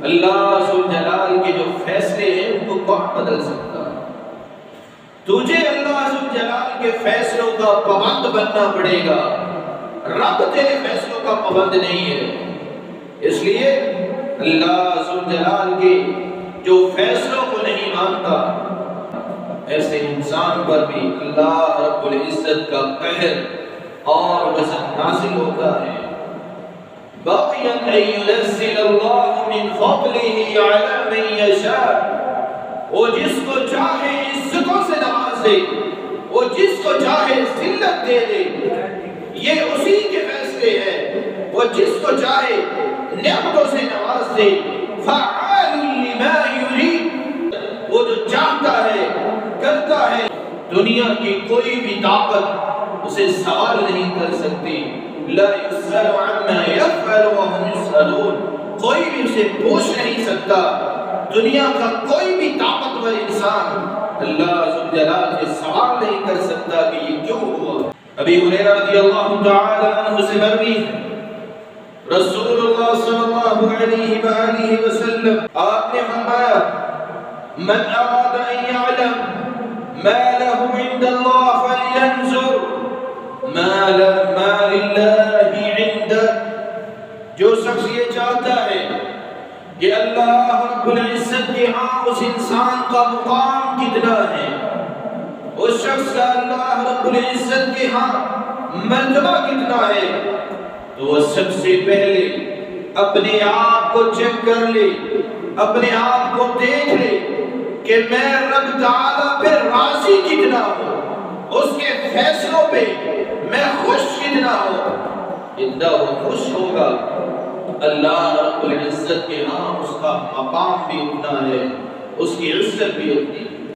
اللہ ذوالجلال کے جو فیصلے ہیں ان کو کون بدل سکتا ہے؟ تجھے اللہ ذوالجلال کے فیصلوں کا پابند بننا پڑے گا، رب تیرے فیصلوں کا پابند نہیں ہے۔ اس لیے اللہ ذوالجلال کے جو فیصلوں کو نہیں مانتا، ایسے انسان پر بھی اللہ رب العزت کا قہر اور غضب نازل ہوتا ہے۔ باغيا أن ينزل الله من فضله على من يشاء، وہ جس کو چاہے عزتوں سے نوازے، وہ جس کو چاہے ذلت دے دے، یہ اسی کے فیصلے ہیں۔ وہ جس کو چاہے نعمتوں سے نواز دے، فعال لما يريد، وہ جو چاہتا ہے کرتا ہے۔ دنیا کی کوئی بھی طاقت اسے سوال نہیں کر سکتی۔ لا يسأل عما يفعل وهم يسألون، کوئی بھی اسے پوچھ نہیں سکتا۔ دنیا کا کوئی بھی طاقتور انسان اللہ ذوالجلال سے سوال نہیں کر سکتا کہ یہ کیوں ہوا۔ ابی ہریرہ رضی اللہ تعالی عنہ سے مروی ہے، رسول اللہ صلی اللہ علیہ وآلہ وسلم آپ نے فرمایا، من اراد ان يعلم ما له عند الله فلينظر ما لله عنده، جو شخص یہ چاہتا ہے کہ اللہ رب العزت کے ہاں اس انسان کا مقام کتنا ہے، اس شخص کا اللہ رب العزت کے ہاں مرتبہ کتنا ہے، تو وہ سب سے پہلے اپنے آپ کو چیک کر لے، اپنے آپ کو دیکھ لے کہ میں رب تعالیٰ پہ راضی کتنا ہوں، اس کے فیصلوں پہ میں خوش کتنا ہوں۔ اتنا وہ خوش ہوگا اللہ رب العزت کے ہاں اس کا مقام بھی اتنا ہے، اس کی عزت بھی اتنی ہے۔